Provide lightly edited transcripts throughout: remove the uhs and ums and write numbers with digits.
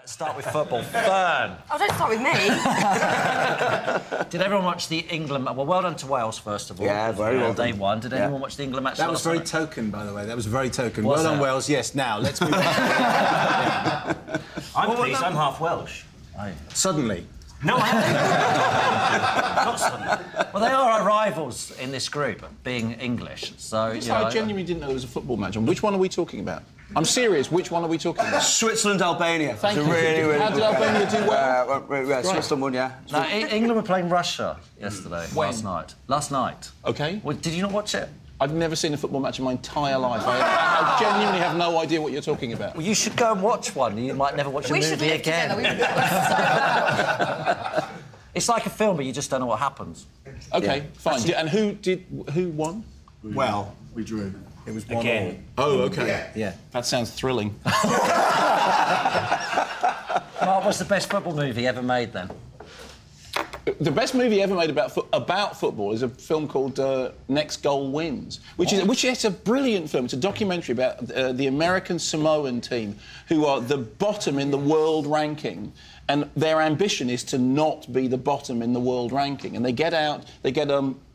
Start with football. Fern. Oh, don't start with me. Did everyone watch the England... Well done to Wales, first of all. Yeah, very well Day done. one. Did anyone watch the England match That was very token, by the way. That was very token. Well done, Wales. Yes, now, let's move on. I'm pleased. I'm half Welsh. Suddenly. No, I haven't. Not suddenly. Well, they are our rivals in this group, being English, so... I genuinely didn't know there was a football match on. Which one are we talking about? I'm serious, which one are we talking about? Switzerland, Albania. Thank you. Really How did Albania do well? Yeah, Switzerland won, yeah. No, England were playing Russia yesterday, last night. Last night. OK. Well, did you not watch it? I've never seen a football match in my entire life. I genuinely have no idea what you're talking about. Well, you should go and watch one. You might never watch a movie again. It's like a film, but you just don't know what happens. OK, fine. And who won? Well, we drew. It was 1-1. Again. Oh, OK. Yeah. That sounds thrilling. Mark, what's the best football movie ever made, then? The best movie ever made about football is a film called Next Goal Wins, which is a brilliant film. It's a documentary about the American Samoan team, who are the bottom in the world ranking, and their ambition is to not be the bottom in the world ranking. And they get an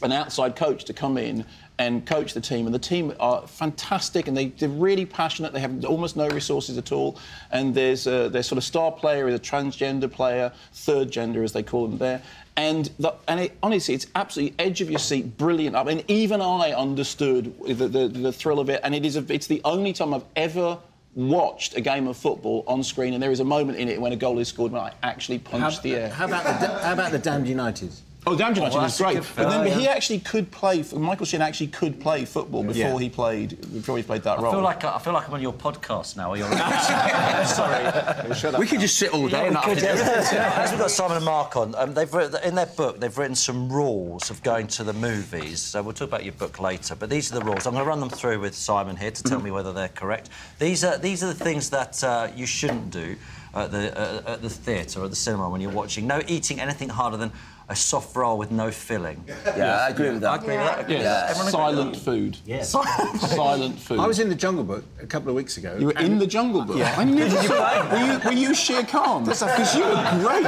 outside coach to come in and coach the team, and the team are fantastic, and they're really passionate. They have almost no resources at all, and their sort of star player is a transgender player, third gender as they call them there, and honestly, it's absolutely edge of your seat, brilliant. I mean, even I understood the thrill of it, and it's the only time I've ever watched a game of football on screen, and there is a moment in it when a goal is scored when I actually punched the air. How about the Damned United? Oh, Damned United was great. Film, but then he actually could play. Michael Sheen actually could play football before he played that role. I feel like I'm on your podcast now. Or you're... Sorry. Shut up. We could just sit all day and As we've got Simon and Mark on, they've written, in their book, they've written some rules of going to the movies. So we'll talk about your book later, but these are the rules. I'm going to run them through with Simon here to tell me whether they're correct. These are the things that you shouldn't do at the theatre or at the cinema when you're watching. No eating anything harder than a soft roll with no filling. Yeah, I agree with that. I agree with that. Yeah. Silent food. Yes. Silent food. I was in the Jungle Book a couple of weeks ago. You were in the Jungle Book? Yeah. I never saw. Were you Shere Khan? Because you were great.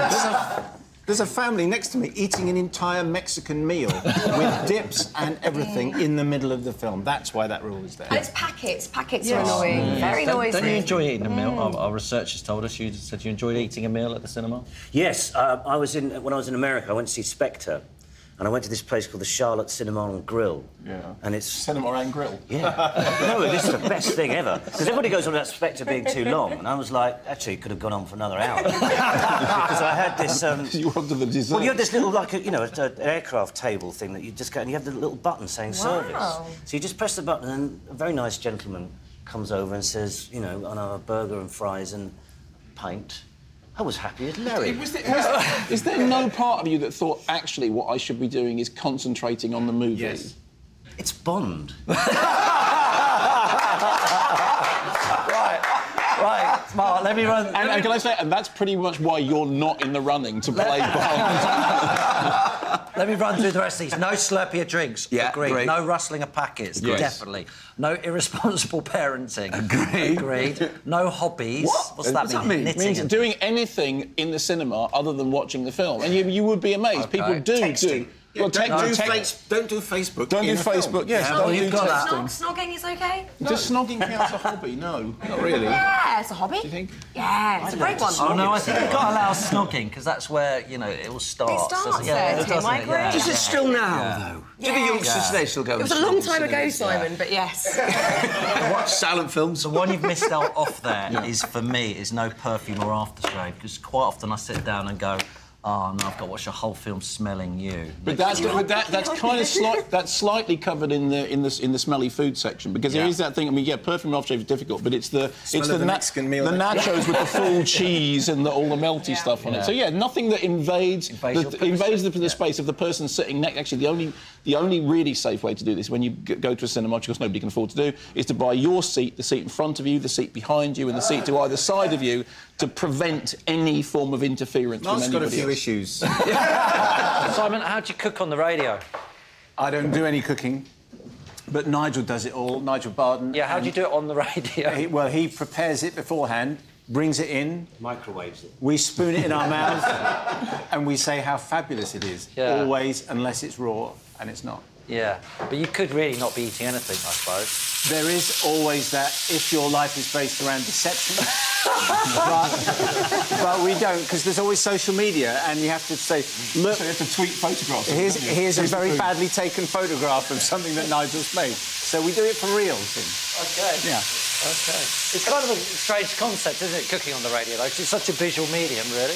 There's a family next to me eating an entire Mexican meal with dips and everything in the middle of the film. That's why that rule is there. And it's packets. Packets are annoying. Very noisy. Don't you enjoy eating a meal? Our researchers told us you said you enjoyed eating a meal at the cinema. Yes, when I was in America, I went to see Spectre, and I went to this place called the Charlotte Cinema and Grill. Yeah. And it's... Cinema and Grill? Yeah. No, this is the best thing ever. Because everybody goes on about Spectre being too long, and I was like, actually, it could have gone on for another hour. Because I had this... You wanted the dessert. Well, you had this little, like, an aircraft table thing that you just go, and you have the little button saying service. So you just press the button, and a very nice gentleman comes over and says, you know, I'll have a burger and fries and pint. I was happy as Larry. Is there no part of you that thought, actually, what I should be doing is concentrating on the movie? Yes. It's Bond. Right, Mark, let me run... And can I say, and that's pretty much why you're not in the running to play Bond. Let me run through the rest of these. No slurpier drinks. Yeah, agreed. great. No rustling of packets. Yes. Definitely. No irresponsible parenting. Agreed. Agreed. No hobbies. What's that mean? It means Knitting. doing anything in the cinema other than watching the film. And you would be amazed. Okay. People do. Texting. Well, Don't do text. Facebook. Don't do in a film. Facebook. Yes, Yeah, don't well, do you've got that. texting. Snogging is okay? Does snogging count as a hobby? No, not really. Yeah, it's a hobby. Do you think? Yeah, it's a great one. Oh, no, I think you've got to allow snogging, because that's where, you know, it all starts. It starts doesn't it? Yeah, there, it Tim, doesn't I it? agree. Yeah. Is it still now, though? Do the youngsters today still go? It was a long time ago, Simon, but yes. Watch silent films. The one you've missed out off there is, for me, is no perfume or aftershave, because quite often I sit down and go, oh, no, I've got to watch a whole film smelling you. But that's kind of that's slightly covered in the smelly food section, because there is that thing. I mean, yeah, perfume and aftershave is difficult, but it's the Mexican meal. the nachos with the full cheese and all the melty stuff on it. So yeah, nothing that invades the space of the person sitting next. Actually, the only really safe way to do this when you go to a cinema, which of course nobody can afford to do, is to buy your seat, the seat in front of you, the seat behind you, and the seat to either side of you, to prevent any form of interference from anybody got a few else. issues. Simon, how do you cook on the radio? I don't do any cooking, but Nigel does it all. Nigel Barden. Yeah, how do you do it on the radio? Well, he prepares it beforehand, brings it in, Microwaves it. we spoon it in our mouths, and we say how fabulous it is. Yeah. Always, unless it's raw, and it's not. Yeah, but you could really not be eating anything, I suppose. There is always that if your life is based around deception. but we don't, because there's always social media, and you have to say, look, So you have to tweet photographs. here's a very badly taken photograph of something that Nigel's made. So we do it for real, Tim. OK. Yeah. OK. It's kind of a strange concept, isn't it, cooking on the radio, though? 'Cause it's such a visual medium, really.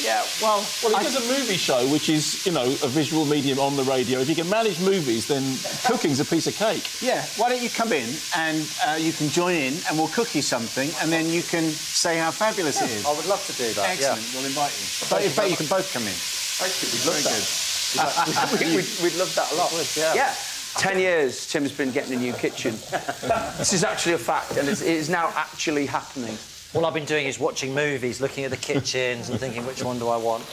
Yeah, well... Well, it is a movie show, which is, you know, a visual medium on the radio. If you can manage movies, then cooking's a piece of cake. Yeah, why don't you come in and you can join in and we'll cook you something and then you can say how fabulous it is. I would love to do that, Excellent, yeah. we'll invite you. But in fact, you can both come in. We'd love that. We'd love that a lot. Yeah. 10 years Tim's been getting a new kitchen. This is actually a fact, and it is now actually happening. All I've been doing is watching movies, looking at the kitchens and thinking, which one do I want?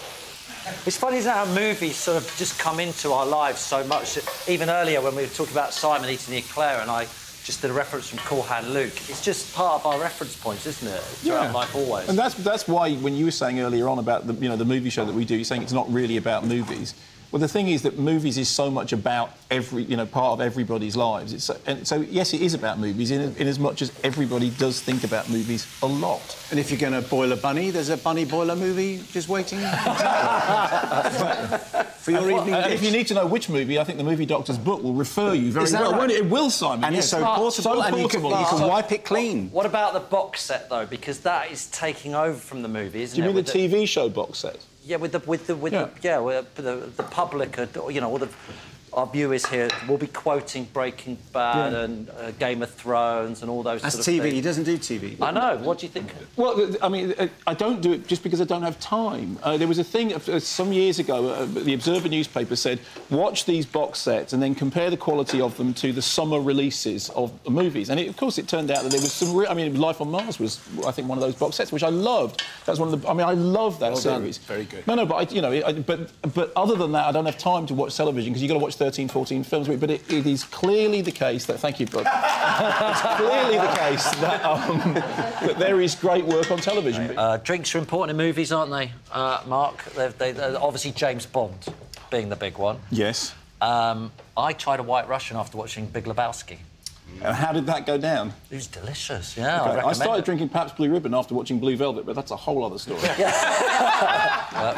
It's funny, isn't it, how movies sort of just come into our lives so much. Even earlier, when we were talking about Simon eating the eclair, and I just did a reference from Cool Hand Luke, it's just part of our reference points, isn't it? Throughout life, always. And that's why, when you were saying earlier on about the, you know, the movie show that we do, you're saying it's not really about movies. Well, the thing is that movies is so much about part of everybody's lives. And so, yes, it is about movies in as much as everybody does think about movies a lot. And if you're going to boil a bunny, there's a bunny boiler movie just waiting for your evening And dish. if you need to know which movie, I think the Movie Doctor's book will refer you very well. right? Won't it? It will, Simon. And yes. it's so portable, and you can wipe it clean. What about the box set, though? Because that is taking over from the movie, isn't Do you it? mean the TV show box set? Yeah, with the public, you know, all our viewers here will be quoting Breaking Bad and Game of Thrones and all those That's sort of TV. things. He doesn't do TV. I know. What do you think? Well, I mean, I don't do it just because I don't have time. There was a thing some years ago, the Observer newspaper said, watch these box sets and then compare the quality of them to the summer releases of the movies. And, of course, it turned out that there was some... I mean, Life on Mars was, I think, one of those box sets, which I loved. That's one of the... I mean, I love that series. Done. Very good. No, but, but other than that, I don't have time to watch television because you've got to watch 13, 14 films. But it is clearly the case that... Thank you, bud. It's clearly the case that, that there is great work on television. Drinks are important in movies, aren't they, Mark? They're obviously James Bond being the big one. Yes. I tried a White Russian after watching Big Lebowski. And how did that go down? It was delicious, yeah. Okay. I recommend started it. drinking Pabst Blue Ribbon after watching Blue Velvet, but that's a whole other story.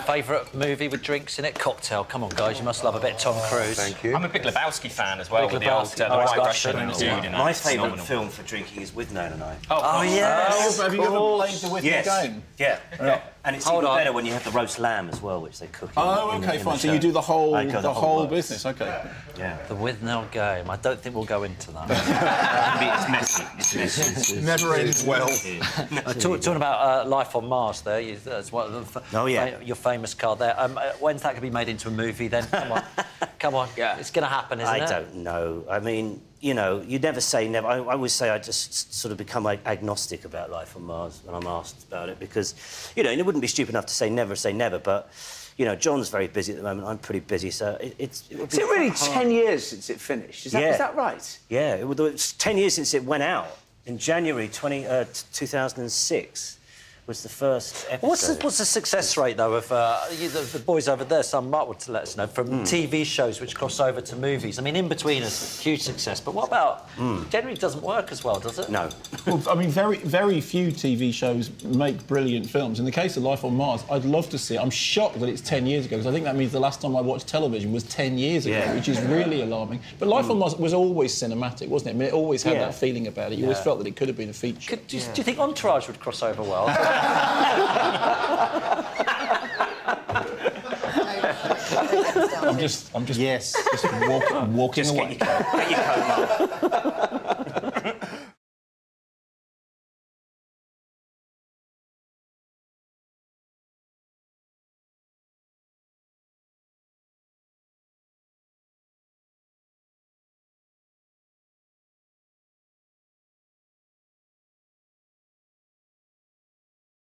Favourite movie with drinks in it? Cocktail. Come on, guys, you must love a bit of Tom Cruise. Thank you. I'm a big Lebowski fan as well. Big With the old, Lebowski. the Oh, White Russian. Russian dude in that. My favourite Phenomenal. film for drinking is With Nan and I. Oh, yes. Have you ever played the With Me game? Yeah. And it's even better when you have the roast lamb as well, which they cook in, Oh, in the- OK, in the fine. So show. you do the whole, I go the whole works. business, OK. Yeah. The With Nell game. I don't think we'll go into that. It's messy. It's messy. Never ends well. Talking about Life on Mars there, that's one of the your famous card there. When's that going to be made into a movie then? Come on. Come on. Yeah. It's going to happen, isn't it? I don't know. I mean, you know, you never say never. I always say I just sort of become agnostic about life on Mars when I'm asked about it because, you know, and it wouldn't be stupid enough to say never, but, you know, John's very busy at the moment. I'm pretty busy, so it's... Is it really 10 years since it finished? Is that right? Yeah, it's 10 years since it went out. In January 2006 was the first episode. What's the success rate, though, of the boys over there, some Mark would let us know, from TV shows which cross over to movies? I mean, In Between is huge success, but what about... Generally doesn't work as well, does it? No. Well, I mean, very few TV shows make brilliant films. In the case of Life on Mars, I'd love to see it. I'm shocked that it's 10 years ago, because I think that means the last time I watched television was 10 years ago, which is really alarming. But Life on Mars was always cinematic, wasn't it? I mean, it always had that feeling about it. You always felt that it could have been a feature. Do you think Entourage would cross over well? I'm just walking away. Get your coat, Mark.